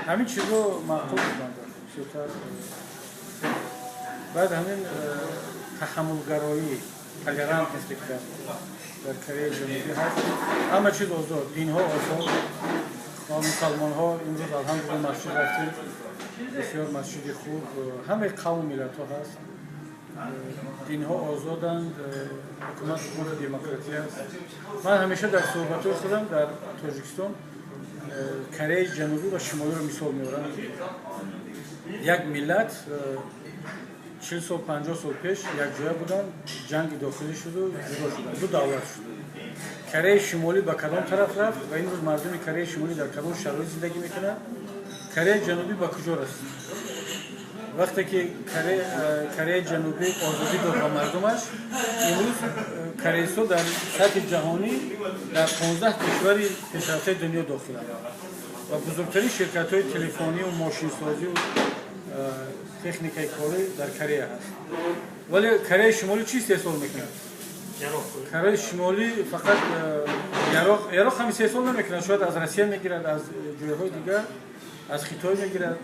همین چیزو معقول بودم شدتر بعد همین تحملگرایی تولرانت نیست که در کره جنوبی هست همه چیز آزاد دین ها آزاد ما مسلمان ها امروز الحمدلله مسجد رفتیم بسیار مسجد خوب همه قوم ملت ها هست دین ها آزادند حکومت دموکراسی است من همیشه در صحبت خودم در تاجیکستان کره جنوبی و شمالی رو مثال میارم یک ملت 40 سال 50 سال پیش یک جای بودن جنگ داخلی شد و جدا شدن دو دولت شد کره شمالی به کدام طرف رفت و این روز مردم کره شمالی در کدام شرایط زندگی میکنن کره جنوبی به کجا رسید وقتی که کره جنوبی آزادی داد به مردمش امروز کره سو در سطح جهانی در 15 کشور پیشرفته دنیا داخل است و بزرگترین شرکت های تلفنی و ماشین سازی و تکنیکای کاری در کره هست ولی کره شمالی چی استحصال میکنه؟ کره شمالی فقط یراق هم استحصال نمیکنه شاید از روسیه میگیرد از جایهای دیگر از خیتای میگیرد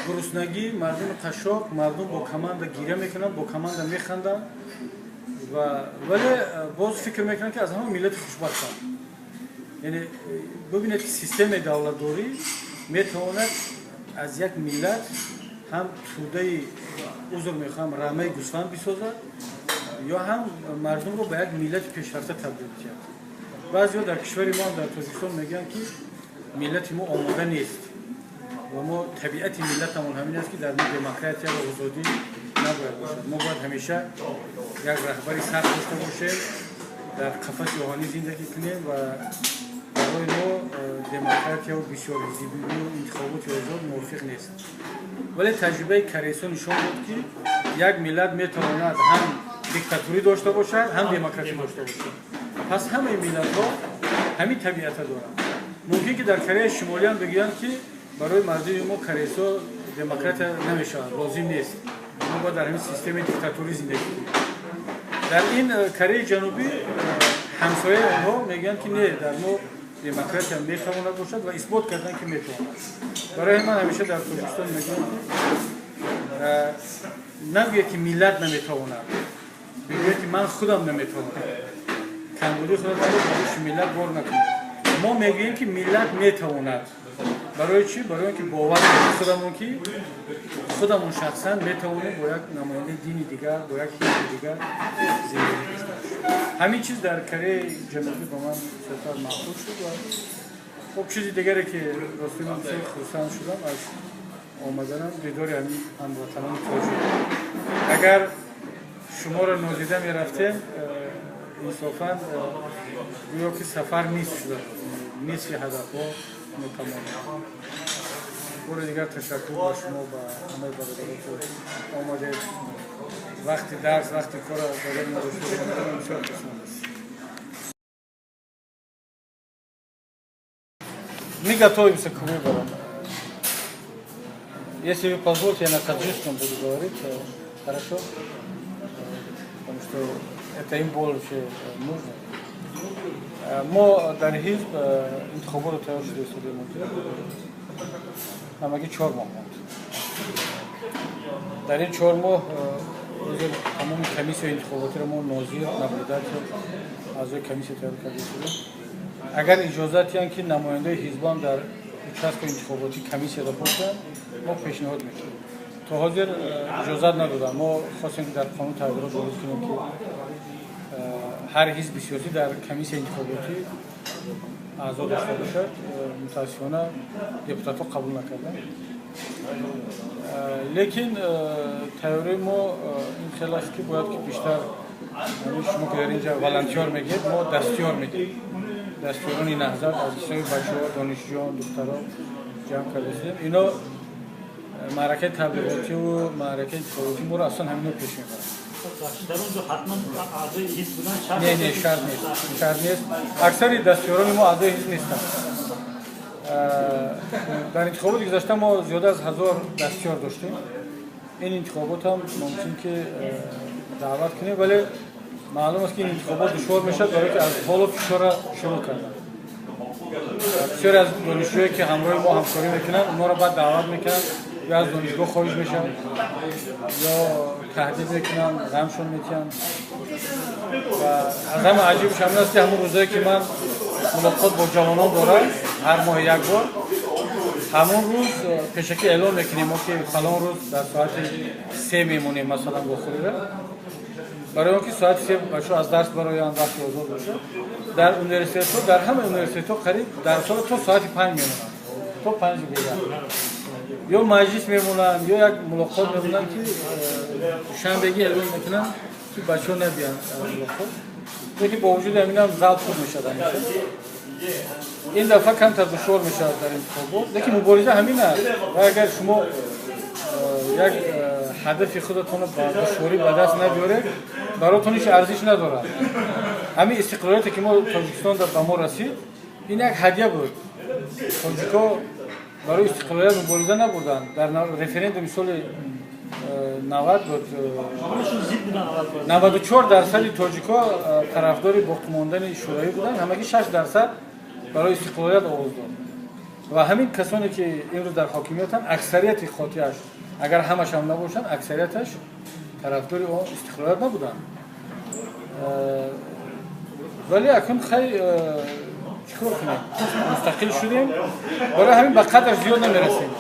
گرسنگی مردم قشاق مردم با کمند گیره میکنن با کمند میخندن و ولی باز فکر میکنن که از همه ملت خوشبختن یعنی ببینید که سیستم دولتداری میتواند از یک ملت هم توده عذر میخوام رمه گوسفند بسازد یا هم مردم رو به یک ملت پیشرفته تبدیل کرد بعضی‌ها در کشور ما در تاجیکستان میگن که ملت ما آماده نیست و ما طبیعت ملتمون همین است که در دموکراسی و آزادی نباید باشد ما باید همیشه یک رهبری سخت داشته باشیم در قفس روحانی زندگی کنیم و برای ما دموکراسی و بسیار حزبی و انتخابات آزاد موافق نیست ولی تجربه کریسو نشان داد که یک ملت میتواند هم دیکتاتوری داشته باشد هم دموکراسی داشته باشد پس همه ملت ها همین طبیعت دارند ممکن که در کره شمالی هم بگویند که برای مردم ما کریسو دموکرات نمیشه لازم نیست ما باید در همین سیستم دیکتاتوری زندگی کنیم در این کره جنوبی همسایه آنها میگن که نه در ما دموکراسی هم میتواند باشد و اثبات کردن که میتواند برای من همیشه در تاجیکستان میگن نگوید که ملت نمیتواند بگوید که من خودم نمیتوانم کمبودی خودم رو ملت بار نکنم ما میگیم که ملت میتواند برای چی؟ برای اینکه باور خودمون که خودمون شخصا میتوانیم با یک نماینده دینی دیگر با یک حزب دیگر زندگی داشته باشیم همین چیز در کره جنوبی با من سفر معقول شد و خب چیزی دیگری که راستی من بسیار خرسند شدم از آمدنم دیدار همین هموطنان تاجیک اگر شما را نادیده میرفتیم انصافا گویا که سفر نیست شده نیست که هدفها مکمل بار دیگر تشکر با شما و همه برادران آمده وقتی درس وقتی کار برای ما داشته باشید بسیار خوشحال است мы готовимся к выборам. Если вы позволите, я на таджикском буду говорить, хорошо? Потому что это им больше нужно. ما در حزب انتخابات رو تیار شده ساده منطقه همگی 4 ماه موند در این 4 ماه تمام کمیسیون انتخاباتی رو ما ناظر نبودت اعضای کمیسیون تیار کرده شده اگر اجازتی هست که نماینده حزب هم در участок انتخاباتی کمیسیون را باشن ما پیشنهاد میکنیم تا حاضر اجازت ندادن ما خواستیم که در قانون تغییرات وارد کنیم که هر حزب سیاسی در کمیسیون انتخاباتی اعضا داشته باشد متاسفانه دپوتات‌ها قبول نکردن لیکن تئوری ما این خیلی است که باید که بیشتر شما که در اینجا والنتیار میگید ما دستیار میگیم دستیاران نهضت از کسای بچه‌ها دانشجویان دخترها جمع کرده اینا معرکه تبلیغاتی و معرکه انتخاباتی ما رو اصلا همینا پیش میبرن در اونجا حتما اعضای حزب بودن نه شرط نیست اکثر دستیاران ما اعضای حزب نیستن در انتخابات گذشته ما زیاده از 1000 دستیار داشتیم این انتخابات هم ممکن که دعوت کنیم ولی معلوم است که این انتخابات دشوار میشه برای که از حال و فشار شروع کردن بسیاری از دانشجویی که همراه ما همکاری میکنن اونا رو بعد دعوت میکنن یا از دانشگاه خارج میشن یا تهدید میکنن غمشون میکنن و از همه عجیبش همین است که همون روزایی که من ملاقات با جوانان دارم هر ماه یک بار همون روز پیشکی اعلام میکنیم ما که فلان روز در ساعت 3 میمونیم مثلا بخوره برای اون که ساعت 3 بچه‌ها از درس براین وقت آزاد باشه در یونیورسیته در همه یونیورسیته قریب در سال تا ساعت 5 میمونن تا 5 بیرون یا مجلس میمونن یا یک ملاقات میمونن که شنبهگی اعلام میکنن که بچه‌ها نبیان ملاقات یکی با وجود همینم زال خوب میشه این دفعه کمتر دشوار میشه در انتخابات لیکن مبارزه همین است و اگر شما یک هدف خودتون رو با دشواری به دست نبیارید براتون هیچ ارزش نداره همین استقلالیتی که ما تاجیکستان در ما رسید این یک هدیه بود تاجیکا برای استقلالیت مبارزه نبودن در رفرندوم سال 90 بود 94% تاجیکا طرفدار باقی ماندن شورایی بودن همگی 6% برای استقلالیت آواز داد و همین کسانی که امروز در حاکمیتن اکثریت خاطیش اگر همش هم نباشن اکثریتش طرفدار استقلالیت نبودن ولی اکنون خیلی چیکار کنیم مستقل شدیم برای همین به قدر زیاد نمیرسیم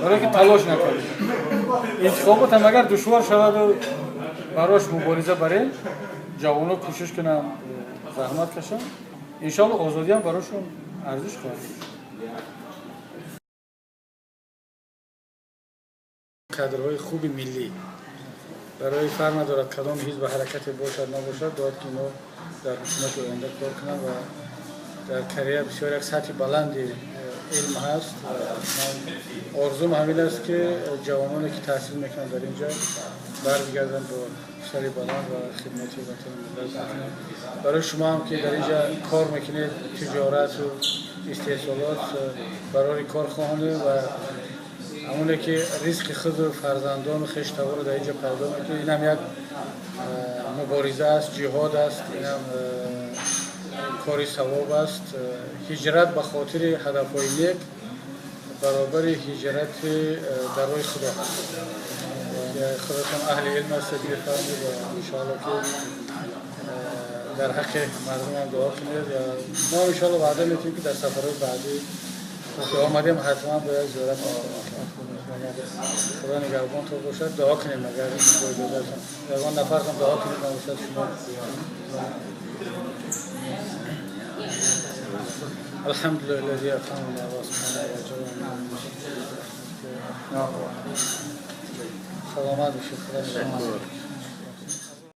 برای که تلاش نکنیم انتخابات هم اگر دشوار شود و براش مبارزه بریم جوانان کوشش کنن زحمت کشن انشاءالله آزادی هم براشون ارزش خواهد کادرهای خوب ملی برای فرق ندارد کدام حزب حرکت باشد نباشد باید که اینا در حکومت آینده کار کنند و در کریر بسیار یک سطح بلند علم هست من آرزوم همین است که جوانانی که تحصیل میکنند در اینجا برگردن با سر بلند و خدمت وطن ملت بکنند برای شما هم که در اینجا کار میکنید تجارت و استحصالات برای کار خواهانه و همونه که رزق خود و فرزندان و خشتوار رو در اینجا پیدا میکنه این هم یک مبارزه است جهاد است این هم کاری ثواب است هجرت به خاطر هدفهای نیک برابر هجرت در راه خدا هست خودتون اهل علم است دیگه فرمید و انشاءالله که در حق مردم هم دعا کنید و ما انشاءالله وعده میتونیم که در سفرهای بعدی که آمدیم حتما باید زیارت خدا نگهبان تو باشد دعا کنیم اگر با اجازهتون یگان نفر هم دعا کنید نباشد شما الحمدلله الذي أطعمنا وأسقانا وجعلنا سلامات بشكر